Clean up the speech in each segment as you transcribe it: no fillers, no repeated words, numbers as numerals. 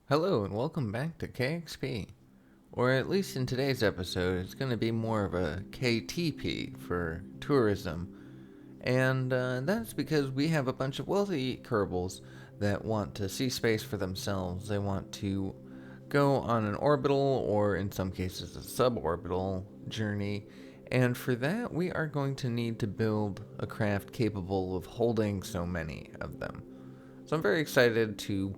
Hello and welcome back to KXP. Or at least in today's episode, it's going to be more of a KTP for tourism. And that's because we have a bunch of wealthy Kerbals that want to see space for themselves. They want to go on an orbital, or in some cases a suborbital journey. And for that, we are going to need to build a craft capable of holding so many of them. So I'm very excited to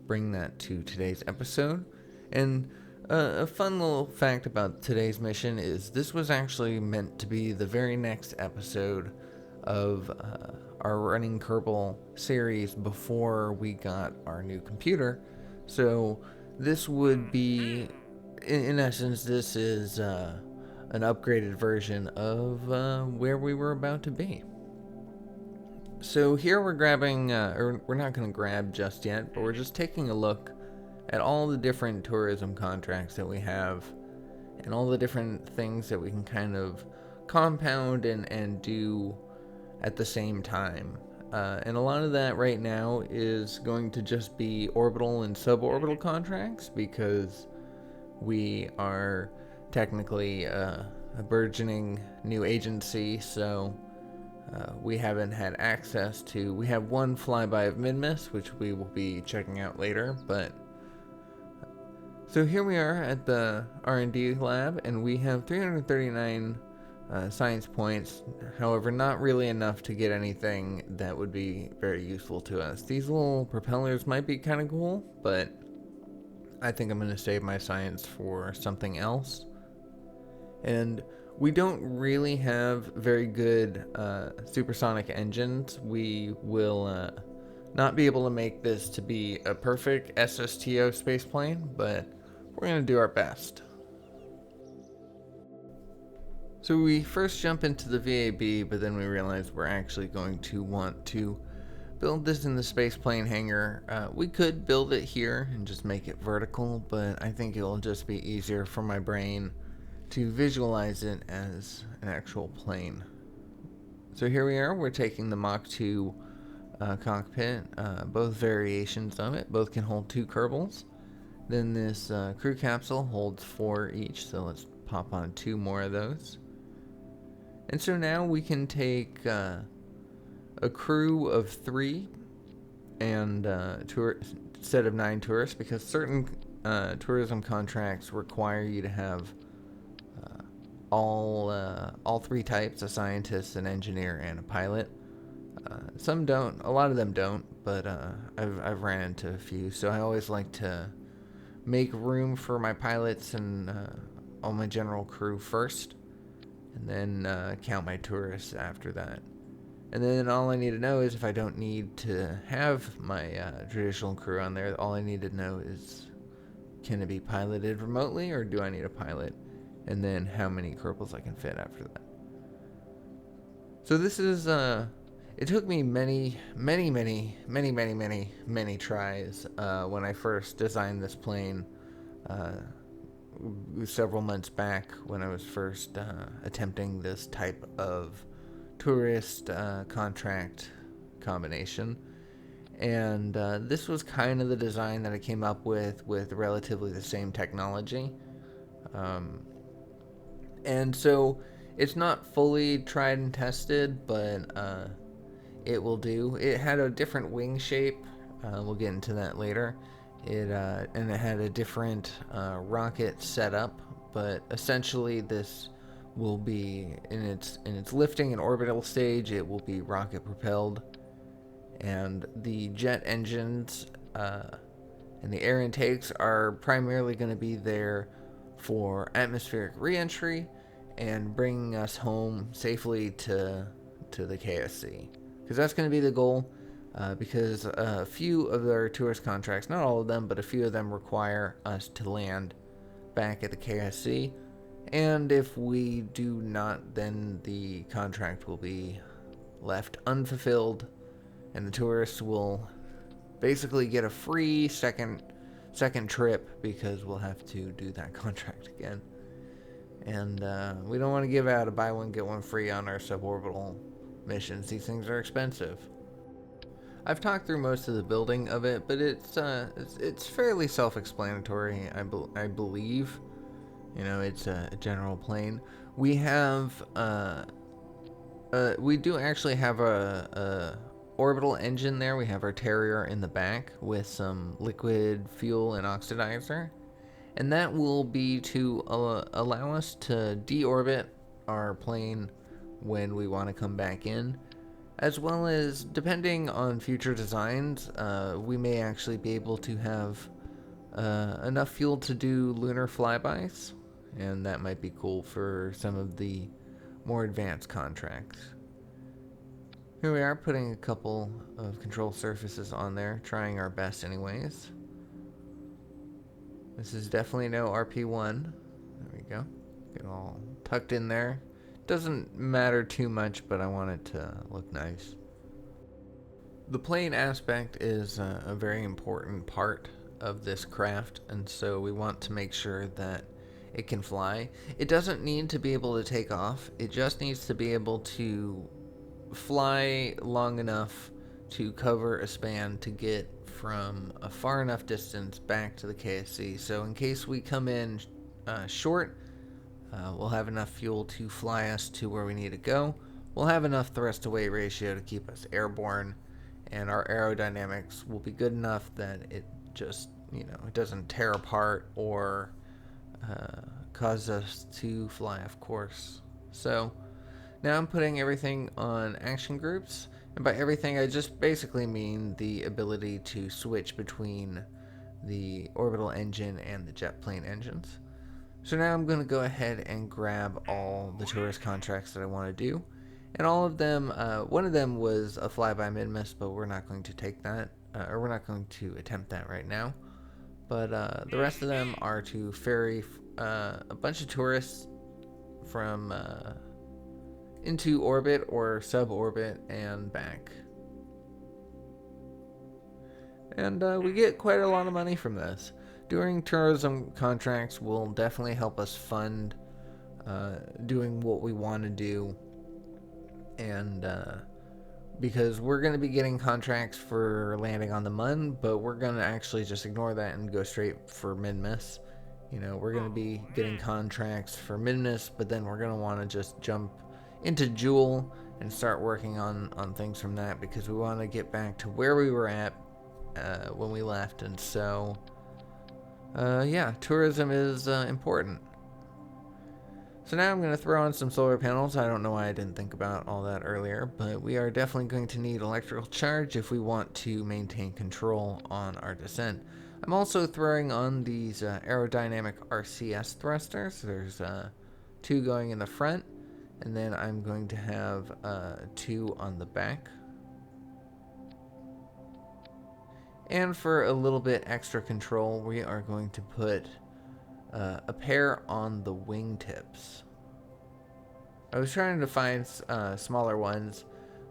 bring that to today's episode. And a fun little fact about today's mission is this was actually meant to be the very next episode of our running Kerbal series before we got our new computer. So this would be, in essence, this is an upgraded version of where we were about to be. So here we're grabbing, or we're not going to grab just yet, but we're just taking a look at all the different tourism contracts that we have and all the different things that we can kind of compound and do at the same time. And a lot of that right now is going to just be orbital and suborbital contracts because we are technically a burgeoning new agency, so we haven't had access to. We have one flyby of Midmiss, which we will be checking out later. But so here we are at the R&D lab, and we have 339 science points. However, not really enough to get anything that would be very useful to us. These little propellers might be kind of cool, but I think I'm going to save my science for something else. And we don't really have very good supersonic engines. We will not be able to make this to be a perfect SSTO spaceplane, but we're going to do our best. So we first jump into the VAB, but then we realize we're actually going to want to build this in the spaceplane hangar. We could build it here and just make it vertical, but I think it'll just be easier for my brain to visualize it as an actual plane. So here we are, we're taking the Mach 2 cockpit, both variations of it, both can hold 2 Kerbals. Then this crew capsule holds 4 each, so let's pop on 2 more of those. And so now we can take a crew of 3 and set of 9 tourists, because certain tourism contracts require you to have all 3 types: a scientist, an engineer, and a pilot. Some don't, a lot of them don't, but I've ran into a few, so I always like to make room for my pilots and all my general crew first, and then count my tourists after that. And then all I need to know is if I don't need to have my traditional crew on there, all I need to know is, can it be piloted remotely, or do I need a pilot? And then how many Kerbals I can fit after that. So this is, it took me many tries when I first designed this plane several months back when I was first attempting this type of tourist contract combination. And this was kind of the design that I came up with relatively the same technology. And so it's not fully tried and tested, but it will do. It had a different wing shape. We'll get into that later. And it had a different rocket setup, but essentially this will be in its lifting and orbital stage. It will be rocket propelled, and the jet engines and the air intakes are primarily going to be there for atmospheric re-entry and bringing us home safely to the KSC, because that's going to be the goal. Because a few of their tourist contracts, not all of them, but a few of them require us to land back at the KSC, and if we do not, then the contract will be left unfulfilled, and the tourists will basically get a free second trip, because we'll have to do that contract again. And we don't want to give out a buy one get one free on our suborbital missions. These things are expensive. I've talked through most of the building of it, but it's fairly self-explanatory. I believe, it's a general plane. We have we do actually have a orbital engine there. We have our Terrier in the back with some liquid fuel and oxidizer, and that will be to allow us to deorbit our plane when we want to come back in, as well as, depending on future designs, we may actually be able to have enough fuel to do lunar flybys, and that might be cool for some of the more advanced contracts. Here we are, putting a couple of control surfaces on there, trying our best anyways. This is definitely no RP1. There we go. Get it all tucked in there. Doesn't matter too much, but I want it to look nice. The plane aspect is a very important part of this craft, and so we want to make sure that it can fly. It doesn't need to be able to take off. It just needs to be able to fly long enough to cover a span to get from a far enough distance back to the KSC. So in case we come in short, we'll have enough fuel to fly us to where we need to go. We'll have enough thrust to weight ratio to keep us airborne, and our aerodynamics will be good enough that it just, it doesn't tear apart or cause us to fly off course. So now I'm putting everything on action groups, and by everything I just basically mean the ability to switch between the orbital engine and the jet plane engines. So now I'm going to go ahead and grab all the tourist contracts that I want to do, and all of them, one of them was a flyby mid-miss, but we're not going to take that, or we're not going to attempt that right now. But the rest of them are to ferry a bunch of tourists from into orbit or suborbit and back. And we get quite a lot of money from this. Doing tourism contracts will definitely help us fund doing what we want to do, and because we're going to be getting contracts for landing on the Mun, but we're going to actually just ignore that and go straight for mid-miss. We're going to be getting contracts for mid-miss, but then we're going to want to just jump into Jewel and start working on things from that, because we want to get back to where we were at when we left. And so yeah, tourism is important. So now I'm going to throw on some solar panels. I don't know why I didn't think about all that earlier, but we are definitely going to need electrical charge if we want to maintain control on our descent. I'm also throwing on these aerodynamic RCS thrusters. There's 2 going in the front, and then I'm going to have 2 on the back. And for a little bit extra control, we are going to put a pair on the wingtips. I was trying to find smaller ones,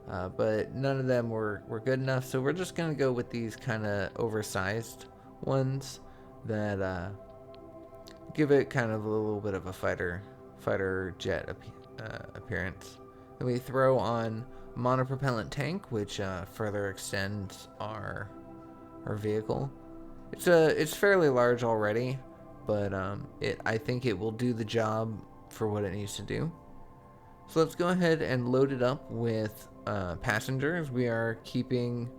but none of them were good enough, so we're just going to go with these kind of oversized ones that give it kind of a little bit of a fighter jet appearance. Then we throw on a monopropellant tank, which further extends our vehicle. It's fairly large already, but I think it will do the job for what it needs to do. So let's go ahead and load it up with passengers. We are keeping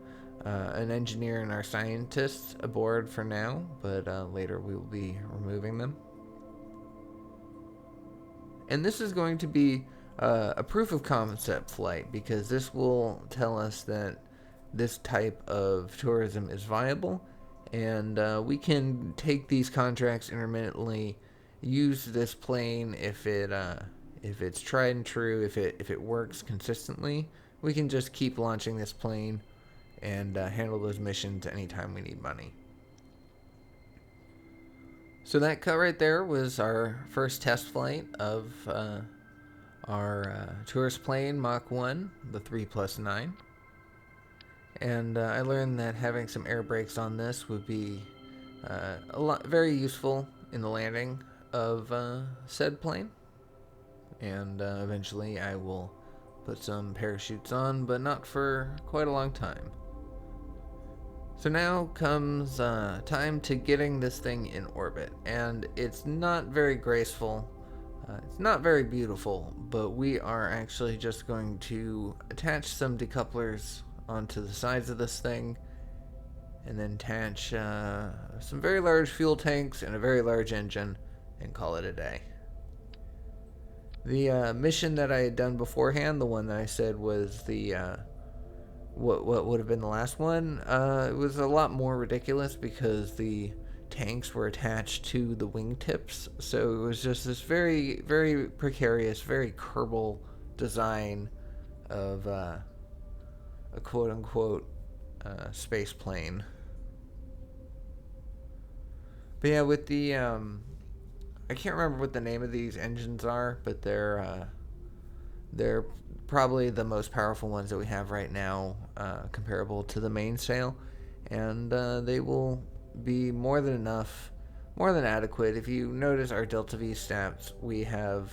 an engineer and our scientists aboard for now, but later we will be removing them. And this is going to be a proof of concept flight, because this will tell us that this type of tourism is viable, and we can take these contracts intermittently, use this plane if it's tried and true, if it works consistently. We can just keep launching this plane and handle those missions anytime we need money. So that cut right there was our first test flight of our tourist plane Mach 1, the 3+9. And I learned that having some air brakes on this would be very useful in the landing of said plane. And eventually I will put some parachutes on, but not for quite a long time. So now comes time to getting this thing in orbit, and it's not very graceful, it's not very beautiful, but we are actually just going to attach some decouplers onto the sides of this thing, and then attach some very large fuel tanks and a very large engine, and call it a day. The mission that I had done beforehand, the one that I said was the what would have been the last one, it was a lot more ridiculous because the tanks were attached to the wingtips, so it was just this very, very precarious, very Kerbal design of a quote-unquote space plane. But yeah, with the I can't remember what the name of these engines are, but they're probably the most powerful ones that we have right now, comparable to the mainsail, and they will be more than enough, more than adequate. If you notice our Delta V stats, we have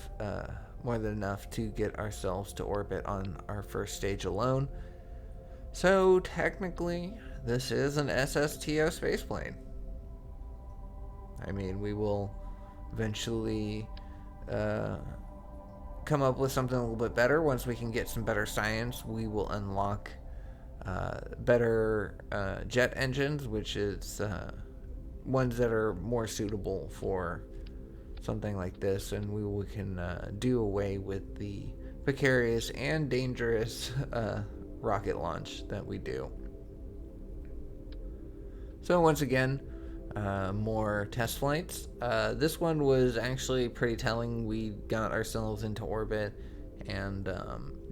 more than enough to get ourselves to orbit on our first stage alone. So technically, this is an SSTO spaceplane. I mean, we will eventually come up with something a little bit better. Once we can get some better science, we will unlock better jet engines, which is ones that are more suitable for something like this, and we can do away with the precarious and dangerous rocket launch that we do. So once again, more test flights. This one was actually pretty telling. We got ourselves into orbit and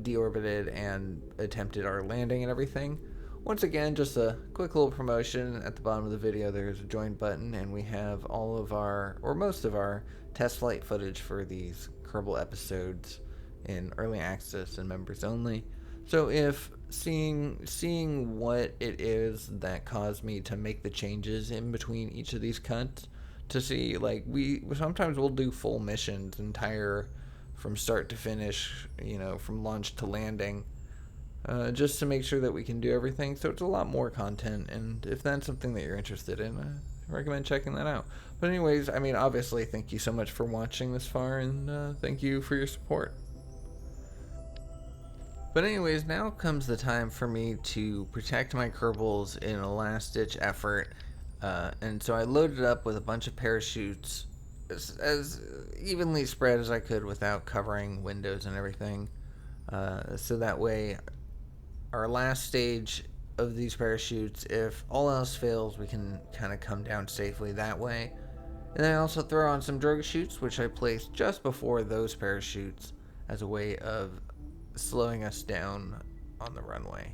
deorbited and attempted our landing and everything. Once again, just a quick little promotion. At the bottom of the video there's a join button, and we have all of our, or most of our, test flight footage for these Kerbal episodes in early access and members only. So if seeing what it is that caused me to make the changes in between each of these cuts, to see, like, we sometimes we'll do full missions, entire from start to finish, from launch to landing, just to make sure that we can do everything. So it's a lot more content, and if that's something that you're interested in, I recommend checking that out. But anyways, I mean, obviously, thank you so much for watching this far, and thank you for your support. But anyways, now comes the time for me to protect my Kerbals in a last-ditch effort, and so I loaded up with a bunch of parachutes as evenly spread as I could without covering windows and everything, so that way our last stage of these parachutes, if all else fails, we can kind of come down safely that way. And then I also throw on some drogue chutes, which I placed just before those parachutes as a way of slowing us down on the runway.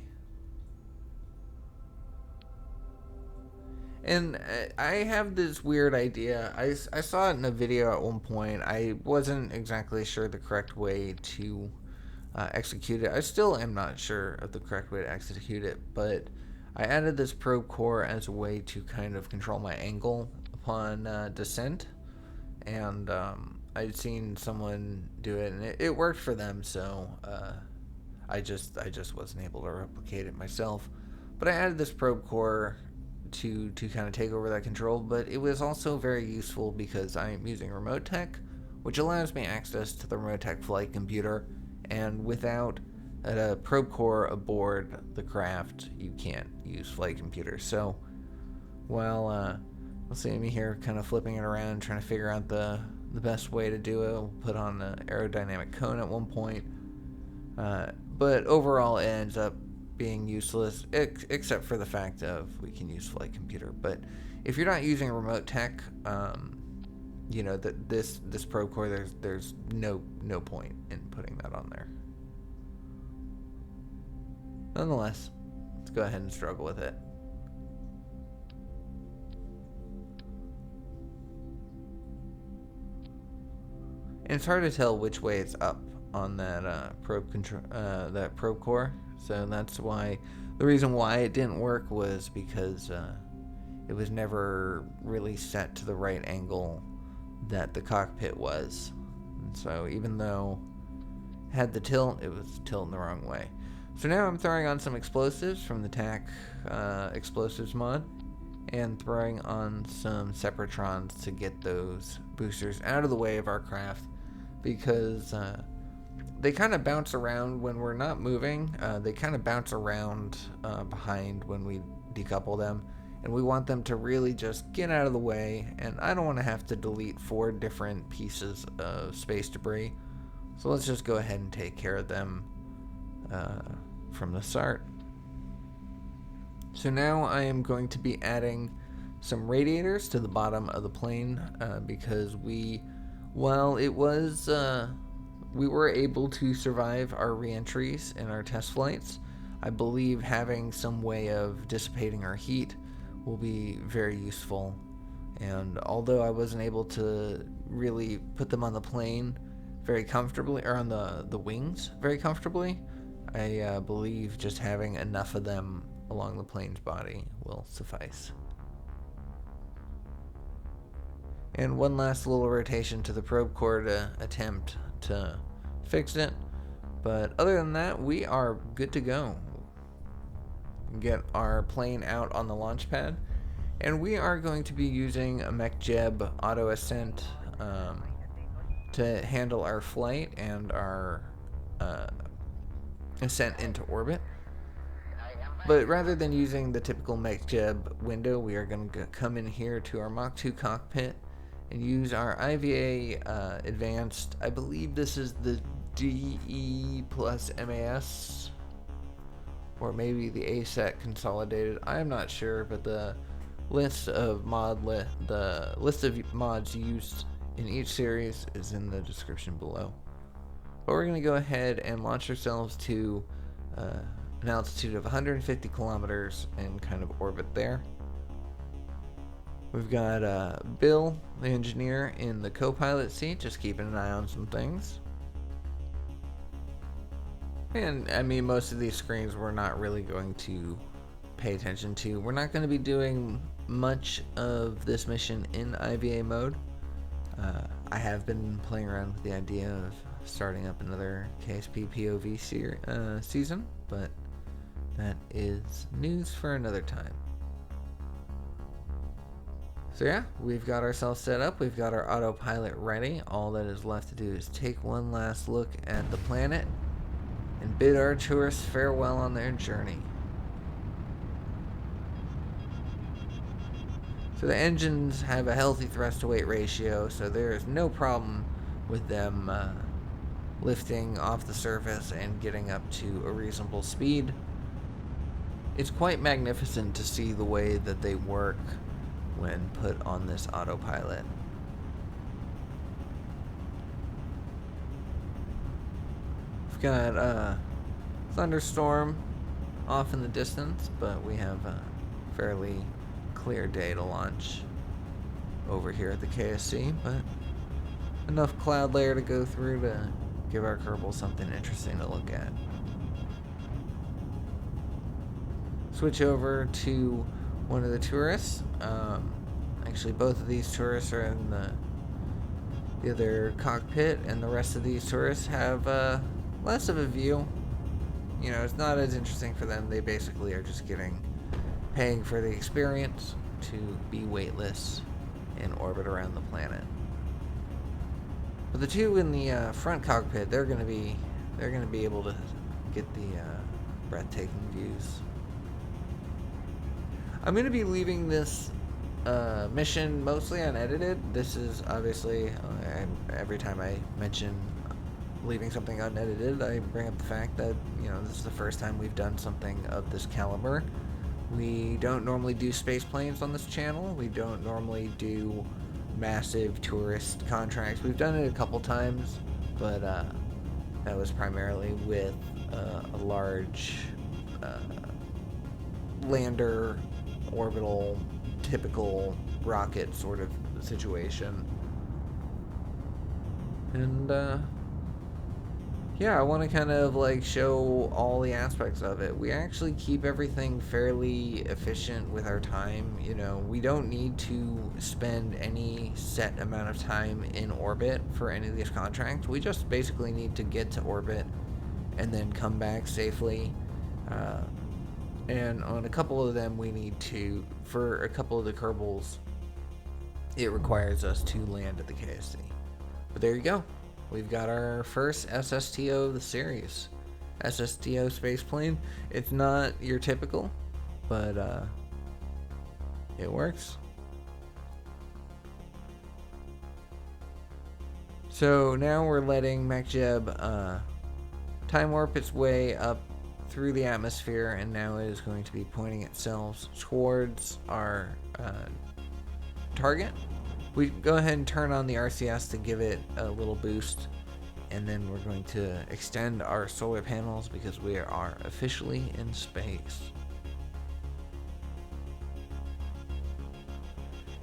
And I have this weird idea. I saw it in a video at one point. I wasn't exactly sure the correct way to execute it. I still am not sure of the correct way to execute it, but I added this probe core as a way to kind of control my angle upon descent, and I'd seen someone do it, and it worked for them, so I just wasn't able to replicate it myself. But I added this probe core to kind of take over that control, but it was also very useful because I am using remote tech, which allows me access to the remote tech flight computer, and without a probe core aboard the craft, you can't use flight computers. So while you'll see me here kind of flipping it around, trying to figure out the best way to do it, we'll put on an aerodynamic cone at one point, but overall it ends up being useless, except for the fact of we can use flight computer. But if you're not using remote tech, this probe core, there's no point in putting that on there. Nonetheless, let's go ahead and struggle with it. And it's hard to tell which way it's up on that probe core. So that's why the reason why it didn't work was because it was never really set to the right angle that the cockpit was. And so even though it had the tilt, it was tilting the wrong way. So now I'm throwing on some explosives from the TAC explosives mod, and throwing on some Separatrons to get those boosters out of the way of our craft, because they kind of bounce around when we're not moving. They kind of bounce around behind when we decouple them, and we want them to really just get out of the way, and I don't want to have to delete 4 different pieces of space debris. So let's just go ahead and take care of them from the start. So now I am going to be adding some radiators to the bottom of the plane, because while it was, we were able to survive our re-entries and our test flights, I believe having some way of dissipating our heat will be very useful. And although I wasn't able to really put them on the plane very comfortably, or on the wings very comfortably, I believe just having enough of them along the plane's body will suffice. And one last little rotation to the probe core to attempt to fix it. But other than that, we are good to go. Get our plane out on the launch pad, and we are going to be using a MechJeb auto ascent to handle our flight and our ascent into orbit. But rather than using the typical MechJeb window, we are going to come in here to our Mach 2 cockpit and use our IVA advanced. I believe this is the DE plus MAS, or maybe the ASET consolidated. I am not sure, but the list of mods used in each series is in the description below. But we're going to go ahead and launch ourselves to an altitude of 150 kilometers and kind of orbit there. We've got Bill, the engineer, in the co-pilot seat, just keeping an eye on some things. And I mean, most of these screens we're not really going to pay attention to. We're not going to be doing much of this mission in IVA mode. I have been playing around with the idea of starting up another KXP POV season, but that is news for another time. So yeah, we've got ourselves set up, we've got our autopilot ready. All that is left to do is take one last look at the planet and bid our tourists farewell on their journey. So the engines have a healthy thrust to weight ratio, so there is no problem with them lifting off the surface and getting up to a reasonable speed. It's quite magnificent to see the way that they work when put on this autopilot. We've got a thunderstorm off in the distance, but we have a fairly clear day to launch over here at the KSC, but enough cloud layer to go through to give our Kerbal something interesting to look at. Switch over to one of the tourists. Actually, both of these tourists are in the other cockpit, and the rest of these tourists have less of a view. You know, it's not as interesting for them. They basically are just paying for the experience to be weightless and orbit around the planet. But the two in the front cockpit, they're gonna be able to get the breathtaking views. I'm gonna be leaving this mission mostly unedited. This is obviously, every time I mention leaving something unedited, I bring up the fact that, you know, this is the first time we've done something of this caliber. We don't normally do space planes on this channel. We don't normally do massive tourist contracts. We've done it a couple times, but that was primarily with a large lander, orbital, typical rocket sort of situation. And yeah, I want to kind of like show all the aspects of it. We actually keep everything fairly efficient with our time. You know, we don't need to spend any set amount of time in orbit for any of these contracts. We just basically need to get to orbit and then come back safely And on a couple of them, we need to, for a couple of the Kerbals, it requires us to land at the KSC. But there you go. We've got our first SSTO of the series. SSTO spaceplane. It's not your typical, but it works. So now we're letting MacJeb time warp its way up through the atmosphere, and now it is going to be pointing itself towards our target. We go ahead and turn on the RCS to give it a little boost, and then we're going to extend our solar panels because we are officially in space.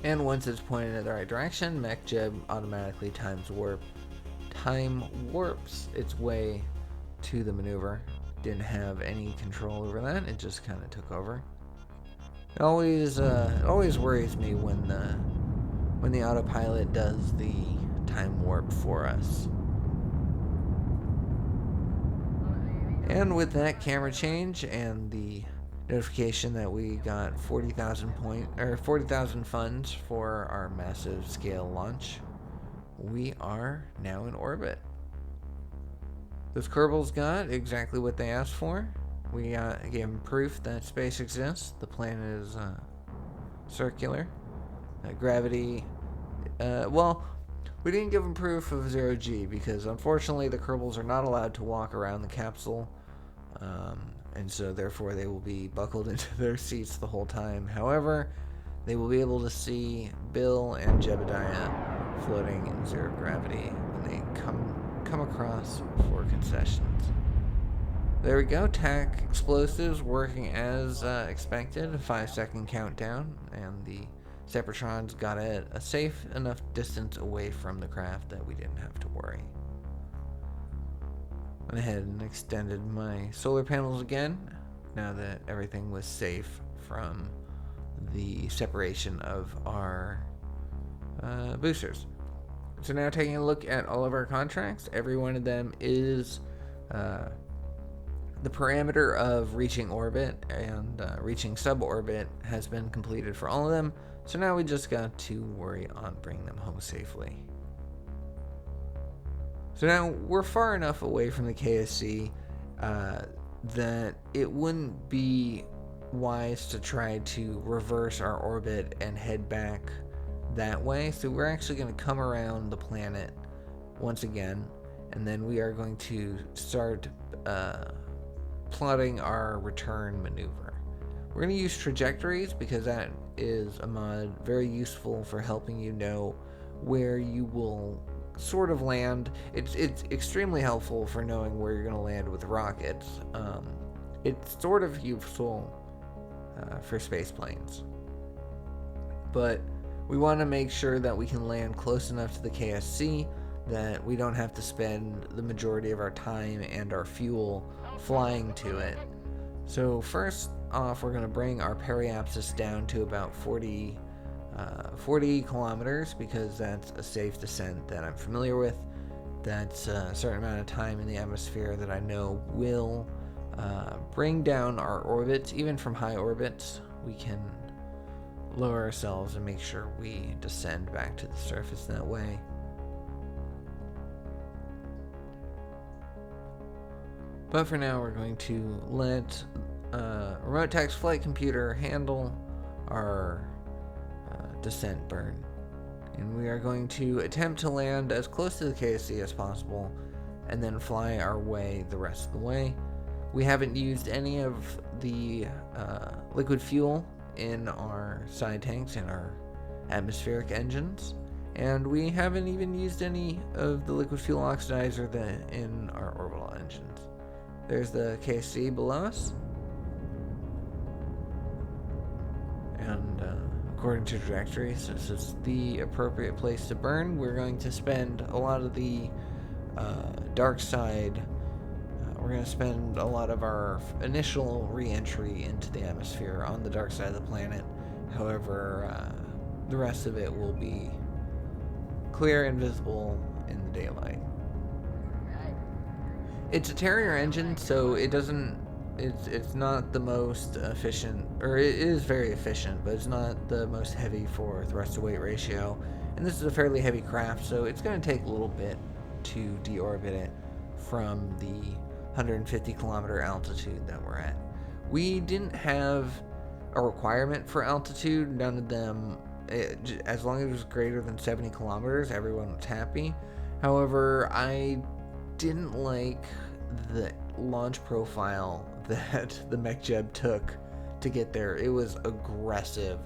And once it's pointed in the right direction, MacJeb automatically time warps its way to the maneuver. Didn't have any control over that, it just kind of took over. It always worries me when the autopilot does the time warp for us. And with that camera change and the notification that we got 40,000 funds for our massive scale launch, we are now in orbit. Those Kerbals got exactly what they asked for. We gave them proof that space exists. The planet is circular. Gravity. Well, we didn't give them proof of 0G because unfortunately the Kerbals are not allowed to walk around the capsule. And so therefore they will be buckled into their seats the whole time. However, they will be able to see Bill and Jebediah floating in zero gravity when they come across for concessions. There we go, TAC explosives working as expected. A 5-second countdown, and the Separatrons got at a safe enough distance away from the craft that we didn't have to worry. Went ahead and extended my solar panels again, now that everything was safe from the separation of our boosters. So now taking a look at all of our contracts, every one of them is the parameter of reaching orbit and reaching suborbit has been completed for all of them. So now we just got to worry on bringing them home safely. So now we're far enough away from the KSC that it wouldn't be wise to try to reverse our orbit and head back that way. So we're actually going to come around the planet once again, and then we are going to start plotting our return maneuver. We're going to use trajectories because that is a mod very useful for helping you know where you will sort of land. It's extremely helpful for knowing where you're going to land with rockets. It's sort of useful for space planes, but we want to make sure that we can land close enough to the KSC that we don't have to spend the majority of our time and our fuel flying to it. So first off, we're going to bring our periapsis down to about 40 kilometers because that's a safe descent that I'm familiar with. That's a certain amount of time in the atmosphere that I know will bring down our orbits. Even from high orbits, we can lower ourselves and make sure we descend back to the surface that way. But for now, we're going to let remote text flight computer handle our descent burn. And we are going to attempt to land as close to the KSC as possible and then fly our way the rest of the way. We haven't used any of the liquid fuel in our side tanks and our atmospheric engines, and we haven't even used any of the liquid fuel oxidizer in our orbital engines. There's the KSC below us, and according to trajectories, this is the appropriate place to burn. We're going to spend a lot of the dark side. We're going to spend a lot of our initial re-entry into the atmosphere on the dark side of the planet. However, the rest of it will be clear and visible in the daylight. It's a Terrier engine, so it doesn't it's not the most efficient, or it is very efficient, but it's not the most heavy for thrust to weight ratio. And this is a fairly heavy craft, so it's going to take a little bit to deorbit it from the 150 kilometer altitude that we're at. We didn't have a requirement for altitude. None of them, as long as it was greater than 70 kilometers, everyone was happy. However, I didn't like the launch profile that the mech jeb took to get there. It was aggressive.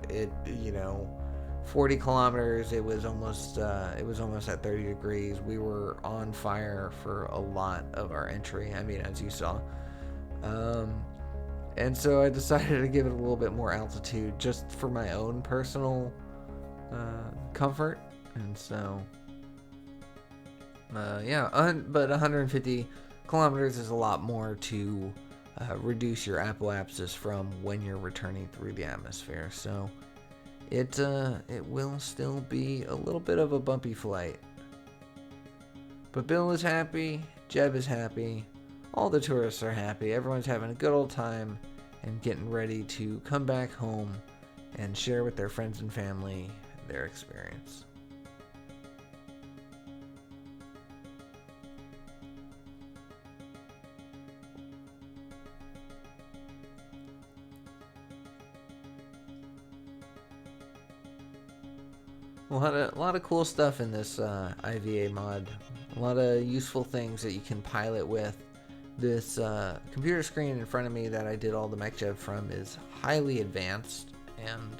40 kilometers, it was almost at 30 degrees. We were on fire for a lot of our entry, I mean, as you saw. And so I decided to give it a little bit more altitude just for my own personal comfort. And so but 150 kilometers is a lot more to reduce your apoapsis from when you're returning through the atmosphere. So it will still be a little bit of a bumpy flight. But Bill is happy, Jeb is happy, all the tourists are happy, everyone's having a good old time and getting ready to come back home and share with their friends and family their experience. A lot of cool stuff in this IVA mod. A lot of useful things that you can pilot with. This computer screen in front of me that I did all the mech jeb from is highly advanced, and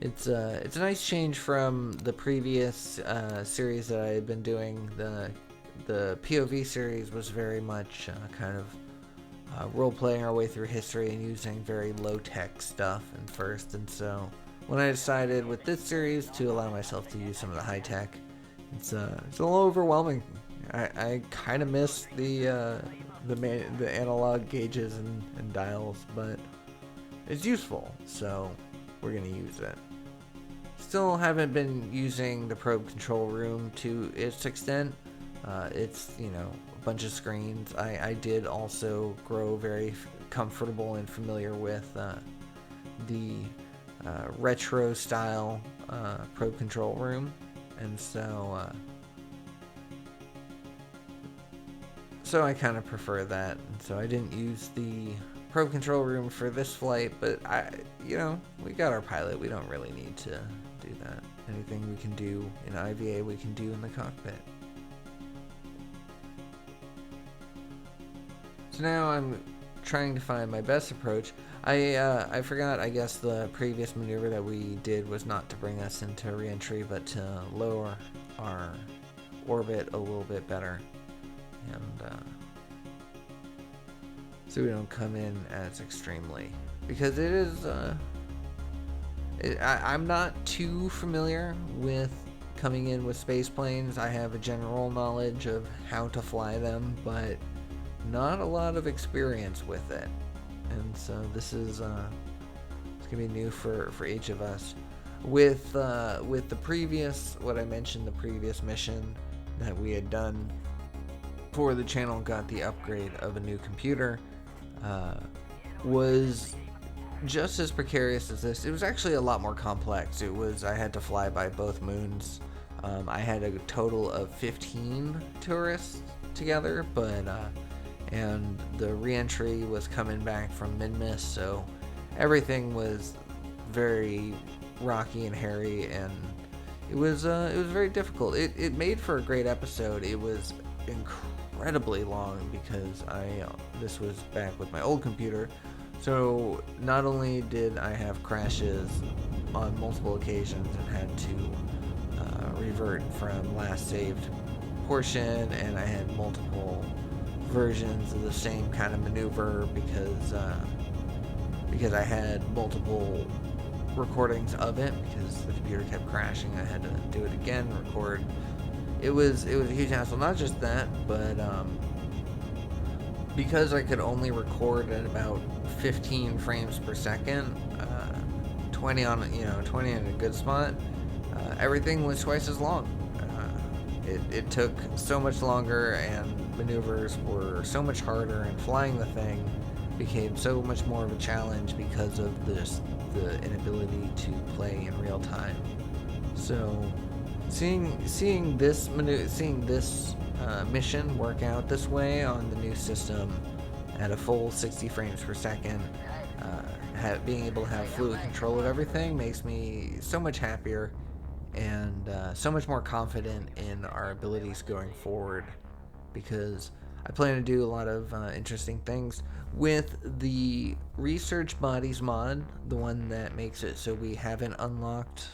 it's a nice change from the previous series that I had been doing. The POV series was very much kind of role-playing our way through history and using very low-tech stuff at first, and so when I decided with this series to allow myself to use some of the high tech, it's a little overwhelming. I kind of miss the analog gauges and dials, but it's useful, so we're gonna use it. Still haven't been using the probe control room to its extent. It's a bunch of screens. I did also grow very comfortable and familiar with the retro style probe control room, and so I kind of prefer that, and so I didn't use the probe control room for this flight, but we got our pilot. We don't really need to do that. Anything we can do in IVA we can do in the cockpit. So now I'm trying to find my best approach. I forgot, I guess the previous maneuver that we did was not to bring us into re-entry, but to lower our orbit a little bit better, and so we don't come in as extremely, because it is I'm not too familiar with coming in with space planes. I have a general knowledge of how to fly them, but not a lot of experience with it. And so this is it's gonna be new for each of us. With the previous, what I mentioned, the previous mission that we had done for the channel, got the upgrade of a new computer, was just as precarious as this. It was actually a lot more complex. I had to fly by both moons. I had a total of 15 tourists together, but and the re-entry was coming back from Minmus, so everything was very rocky and hairy, and it was very difficult. It made for a great episode. It was incredibly long because this was back with my old computer, so not only did I have crashes on multiple occasions and had to revert from last saved portion, and I had multiple versions of the same kind of maneuver because I had multiple recordings of it, because the computer kept crashing. I had to do it again, record. It was a huge hassle. Not just that, but because I could only record at about 15 frames per second, 20 on a good spot, everything was twice as long. It took so much longer, and maneuvers were so much harder, and flying the thing became so much more of a challenge because of the inability to play in real time. So seeing this mission work out this way on the new system at a full 60 frames per second, being able to have fluid control of everything makes me so much happier and so much more confident in our abilities going forward, because I plan to do a lot of interesting things with the Research Bodies mod, the one that makes it so we haven't unlocked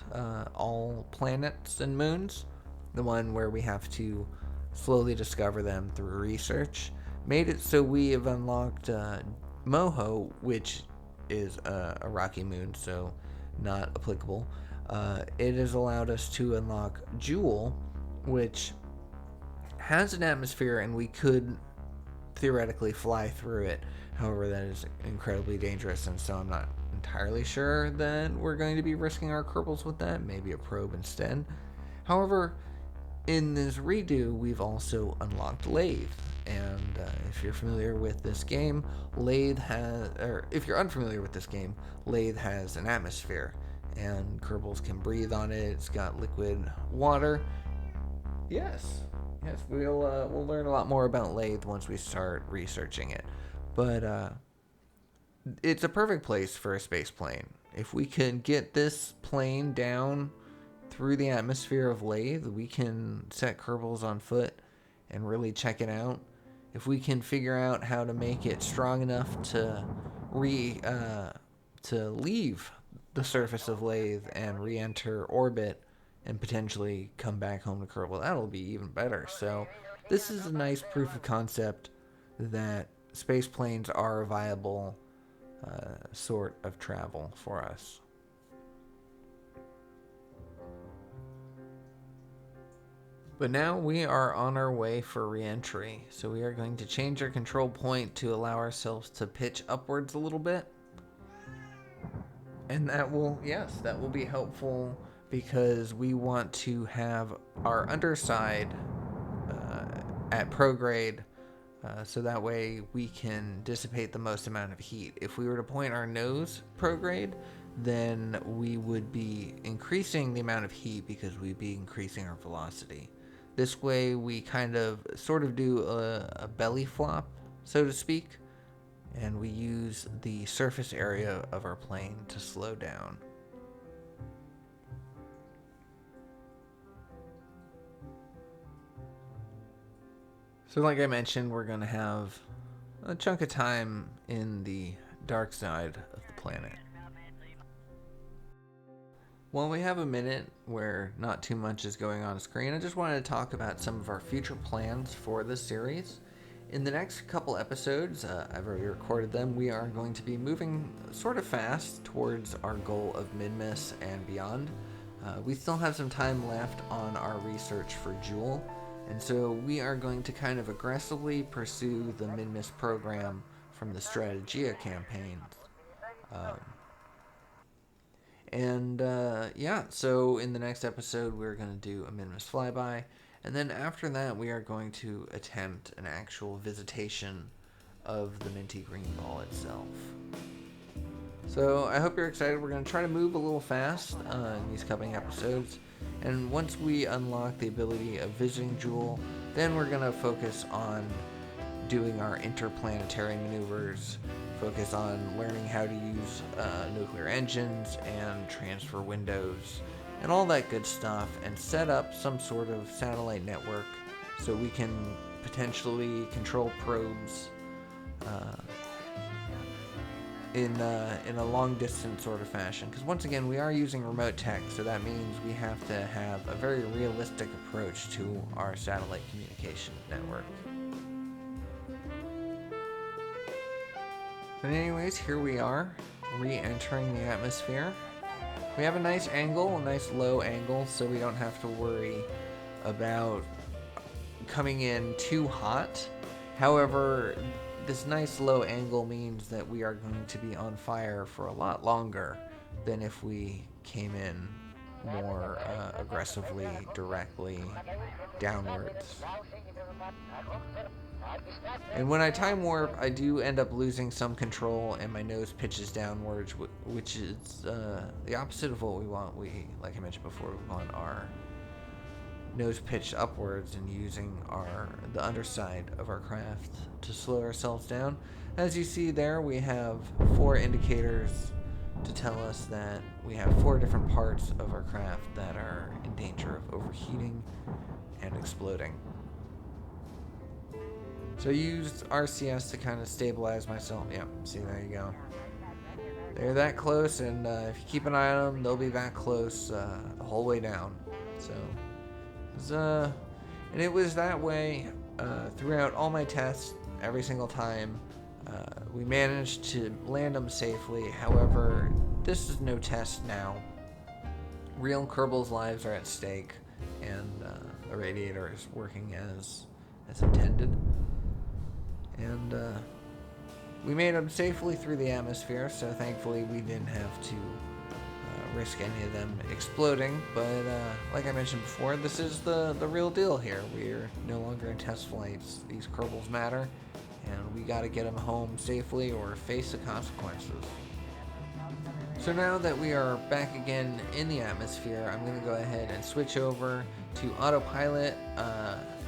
all planets and moons, the one where we have to slowly discover them through research. Made it so we have unlocked Moho, which is a rocky moon, so not applicable. It has allowed us to unlock Jewel, which has an atmosphere, and we could theoretically fly through it. However, that is incredibly dangerous, and so I'm not entirely sure that we're going to be risking our Kerbals with that. Maybe a probe instead. However, in this redo, we've also unlocked Lathe. And if you're familiar with this game, if you're unfamiliar with this game, Lathe has an atmosphere, and Kerbals can breathe on it. It's got liquid water. Yes, we'll learn a lot more about Lathe once we start researching it. But it's a perfect place for a space plane. If we can get this plane down through the atmosphere of Lathe, we can set Kerbals on foot and really check it out. If we can figure out how to make it strong enough to leave the surface of Lathe and re-enter orbit and potentially come back home to Kerbal, that'll be even better. So this is a nice proof of concept that space planes are a viable sort of travel for us. But now we are on our way for re-entry, so we are going to change our control point to allow ourselves to pitch upwards a little bit. And that will be helpful, because we want to have our underside at prograde, so that way we can dissipate the most amount of heat. If we were to point our nose prograde, then we would be increasing the amount of heat because we'd be increasing our velocity. This way we sort of do a belly flop, so to speak, and we use the surface area of our plane to slow down. So like I mentioned, we're going to have a chunk of time in the dark side of the planet. While we have a minute where not too much is going on screen, I just wanted to talk about some of our future plans for this series. In the next couple episodes, I've already recorded them, we are going to be moving sort of fast towards our goal of Mid-Miss and beyond. We still have some time left on our research for Jewel, and so we are going to kind of aggressively pursue the Mid-Miss program from the Strategia campaigns. So in the next episode, we're going to do a Mid-Miss flyby, and then after that, we are going to attempt an actual visitation of the Minty Green Ball itself. So I hope you're excited. We're going to try to move a little fast in these coming episodes, and once we unlock the ability of visiting Jewel, then we're going to focus on doing our interplanetary maneuvers, focus on learning how to use nuclear engines and transfer windows and all that good stuff, and set up some sort of satellite network so we can potentially control probes in a long distance sort of fashion. Because once again, we are using remote tech, so that means we have to have a very realistic approach to our satellite communication network. But anyways, here we are, re-entering the atmosphere. We have a nice angle, a nice low angle, so we don't have to worry about coming in too hot. However, this nice low angle means that we are going to be on fire for a lot longer than if we came in more aggressively, directly downwards. And when I time warp, I do end up losing some control, and my nose pitches downwards, which is the opposite of what we want. Like I mentioned before, we want our nose pitched upwards and using the underside of our craft to slow ourselves down. As you see there, we have 4 indicators to tell us that we have 4 different parts of our craft that are in danger of overheating and exploding. So I used RCS to kind of stabilize myself. Yeah, see, there you go. They're that close, and if you keep an eye on them, they'll be that close the whole way down. So, and it was that way throughout all my tests, every single time. We managed to land them safely. However, this is no test now. Real Kerbal's lives are at stake, and the radiator is working as intended. And we made them safely through the atmosphere, so thankfully we didn't have to risk any of them exploding. But like I mentioned before, this is the real deal here. We're no longer in test flights. These Kerbals matter, and we got to get them home safely or face the consequences. So now that we are back again in the atmosphere, I'm going to go ahead and switch over to autopilot,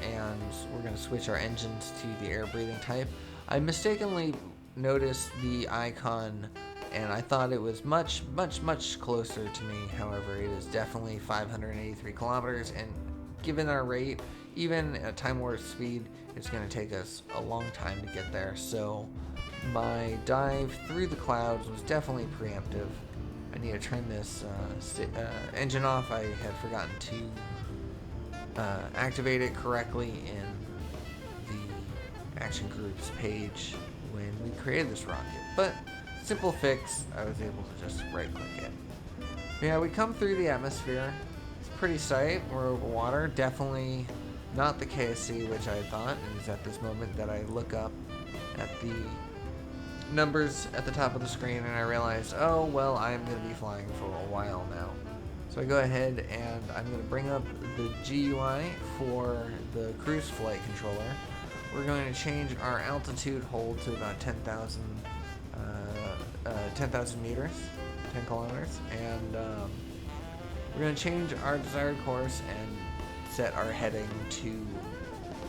and we're going to switch our engines to the air breathing type. I mistakenly noticed the icon, and I thought it was much closer to me. However, it is definitely 583 kilometers, and given our rate, even at time warp speed, it's going to take us a long time to get there. So my dive through the clouds was definitely preemptive. I need to turn this engine off. I had forgotten to activate it correctly in the Action Groups page when we created this rocket. But simple fix, I was able to just right click it. Yeah, we come through the atmosphere. It's pretty sight. We're over water. Definitely not the KSC, which I thought. It is at this moment that I look up at the numbers at the top of the screen and I realize, oh, well, I'm going to be flying for a while now. So I go ahead and I'm going to bring up the GUI for the cruise flight controller. We're going to change our altitude hold to about 10,000 meters, 10 kilometers, and we're going to change our desired course and set our heading to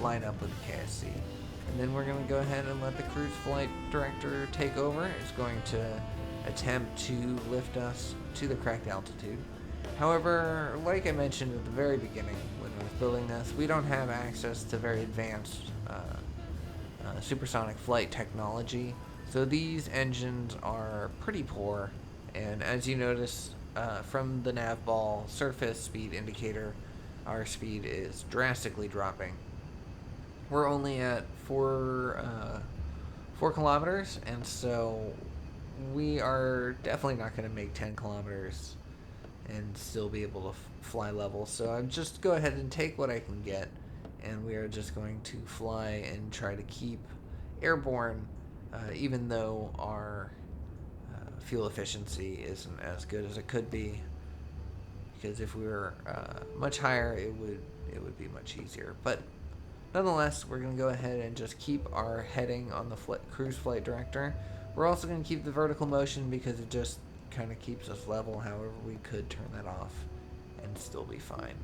line up with the KSC. And then we're going to go ahead and let the cruise flight director take over. It's going to attempt to lift us to the correct altitude. However, like I mentioned at the very beginning when I was building this, we don't have access to very advanced supersonic flight technology. So these engines are pretty poor, and as you notice from the nav ball surface speed indicator, our speed is drastically dropping. We're only at 4 kilometers, and so we are definitely not going to make 10 kilometers and still be able to fly level. So I'm just go ahead and take what I can get, and we are just going to fly and try to keep airborne, even though our fuel efficiency isn't as good as it could be. Because if we were much higher, it would be much easier. But nonetheless, we're going to go ahead and just keep our heading on the cruise flight director. We're also going to keep the vertical motion because it just kind of keeps us level. However, we could turn that off and still be fine.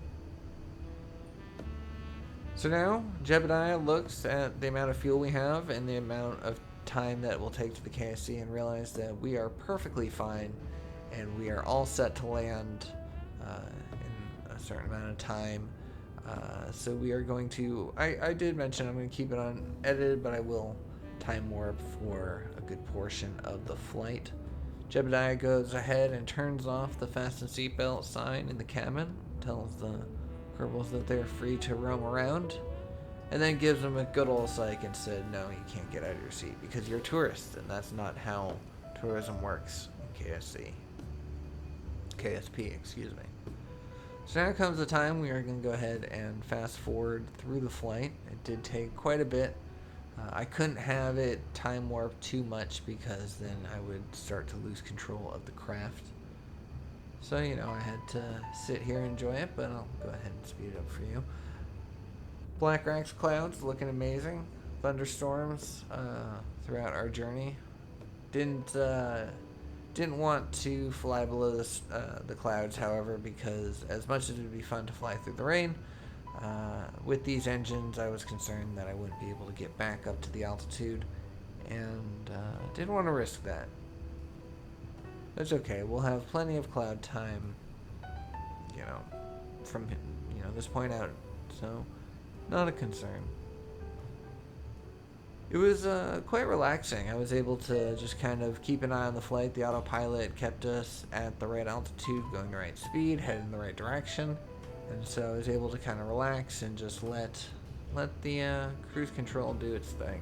So now, Jebediah looks at the amount of fuel we have and the amount of time that it will take to the KSC and realize that we are perfectly fine and we are all set to land in a certain amount of time. So we are going to, I did mention I'm going to keep it unedited, but I will time warp for a good portion of the flight. Jebediah goes ahead and turns off the fasten seatbelt sign in the cabin, tells the Kerbals that they're free to roam around, and then gives them a good old psych and said, no, you can't get out of your seat because you're a tourist, and that's not how tourism works in KSP, excuse me. So now comes the time we are going to go ahead and fast forward through the flight. It did take quite a bit. I couldn't have it time warp too much because then I would start to lose control of the craft. So, I had to sit here and enjoy it, but I'll go ahead and speed it up for you. Black Rax clouds looking amazing. Thunderstorms throughout our journey. Didn't want to fly below the clouds, however, because as much as it would be fun to fly through the rain, with these engines, I was concerned that I wouldn't be able to get back up to the altitude, and didn't want to risk that. That's okay. We'll have plenty of cloud time, from this point out, so not a concern. It was quite relaxing. I was able to just kind of keep an eye on the flight. The autopilot kept us at the right altitude, going the right speed, heading in the right direction, and so I was able to kind of relax and just let the cruise control do its thing.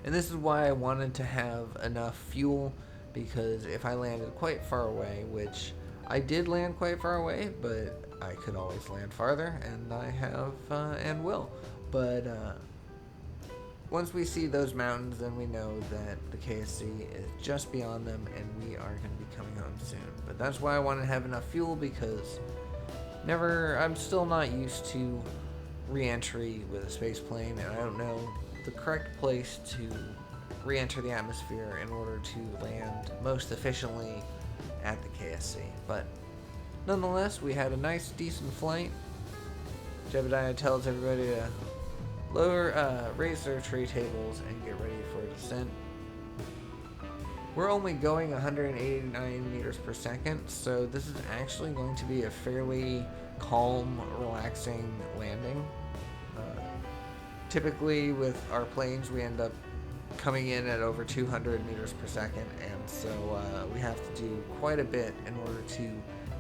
And this is why I wanted to have enough fuel, because if I landed quite far away, which I did land quite far away, but I could always land farther, and I have and will. But once we see those mountains, then we know that the KSC is just beyond them, and we are going to be coming home soon. But that's why I wanted to have enough fuel, because I'm still not used to re-entry with a space plane, and I don't know the correct place to re-enter the atmosphere in order to land most efficiently at the KSC. But nonetheless, we had a nice, decent flight. Jebediah tells everybody to raise their tray tables and get ready for descent. We're only going 189 meters per second, so this is actually going to be a fairly calm, relaxing landing. Typically with our planes, we end up coming in at over 200 meters per second, and so we have to do quite a bit in order to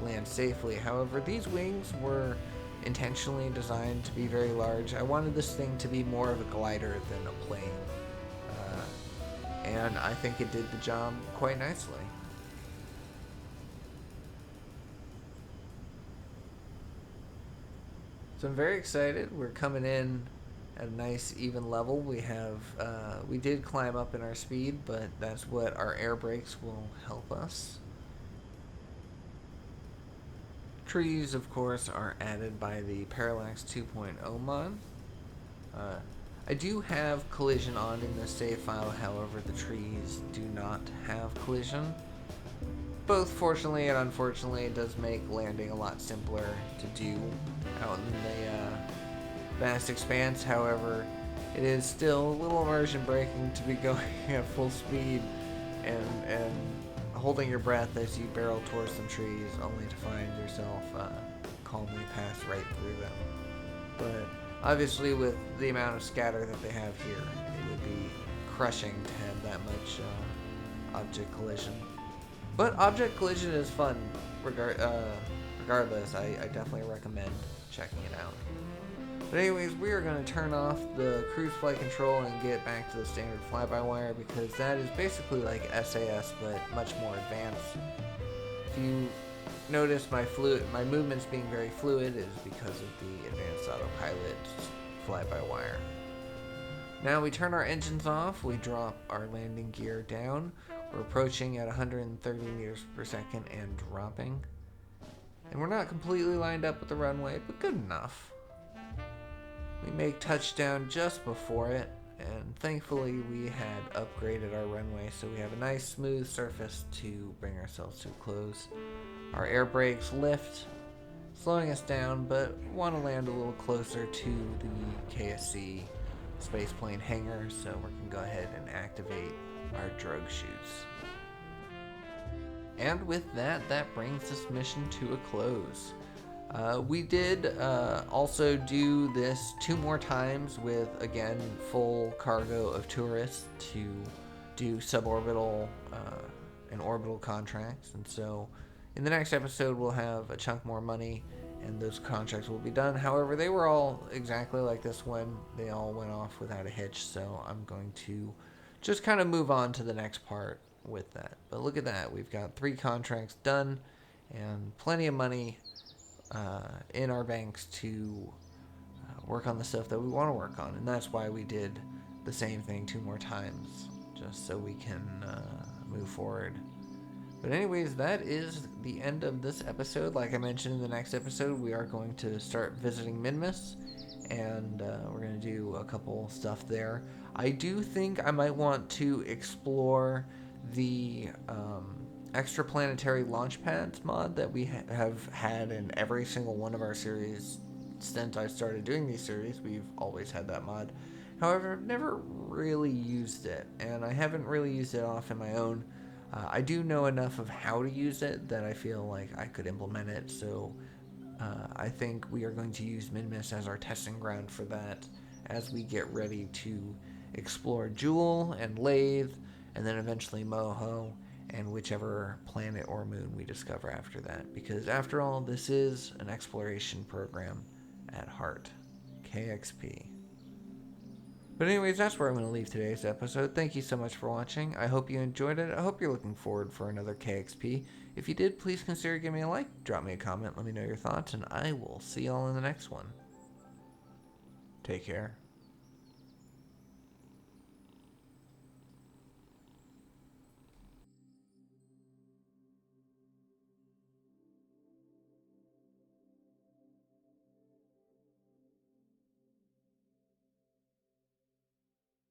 land safely. However, these wings were intentionally designed to be very large. I wanted this thing to be more of a glider than a plane, and I think it did the job quite nicely. So I'm very excited. We're coming in at a nice even level. We did climb up in our speed, but that's what our air brakes will help us. Trees, of course, are added by the Parallax 2.0 mod. I do have collision on in the save file, however the trees do not have collision. Both fortunately and unfortunately, it does make landing a lot simpler to do out in the vast expanse. However, it is still a little immersion braking to be going at full speed and holding your breath as you barrel towards some trees, only to find yourself calmly pass right through them. But obviously, with the amount of scatter that they have here, it would be crushing to have that much object collision. But object collision is fun, regardless. I definitely recommend checking it out. But anyways, we are going to turn off the cruise flight control and get back to the standard fly-by-wire, because that is basically like SAS, but much more advanced. If you notice my movements being very fluid, is because of the advanced autopilot fly-by-wire. Now we turn our engines off, we drop our landing gear down. We're approaching at 130 meters per second and dropping. And we're not completely lined up with the runway, but good enough. We make touchdown just before it, and thankfully we had upgraded our runway, so we have a nice smooth surface to bring ourselves to a close. Our air brakes lift, slowing us down, but want to land a little closer to the KSC spaceplane hangar, so we can go ahead and activate our drogue chutes. And with that brings this mission to a close. We did also do this 2 more times with, again, full cargo of tourists to do suborbital and orbital contracts. And so in the next episode, we'll have a chunk more money and those contracts will be done. However, they were all exactly like this one. They all went off without a hitch. So I'm going to just kind of move on to the next part with that. But look at that. We've got 3 contracts done and plenty of money in our banks to work on the stuff that we want to work on, and that's why we did the same thing 2 more times, just so we can move forward. But But anyways, that is the end of this episode. Like I mentioned, in the next episode, we are going to start visiting MODLISTS, and we're going to do a couple stuff there. I do think I might want to explore the extraplanetary launch pads mod that we have had in every single one of our series since I started doing these series. We've always had that mod. However, I've never really used it, and I haven't really used it off in my own. I do know enough of how to use it that I feel like I could implement it, so I think we are going to use MODLISTS as our testing ground for that as we get ready to explore Jewel and Lathe, and then eventually Moho, and whichever planet or moon we discover after that. Because after all, this is an exploration program at heart. KXP. But anyways, that's where I'm going to leave today's episode. Thank you so much for watching. I hope you enjoyed it. I hope you're looking forward for another KXP. If you did, please consider giving me a like, drop me a comment, let me know your thoughts, and I will see y'all in the next one. Take care.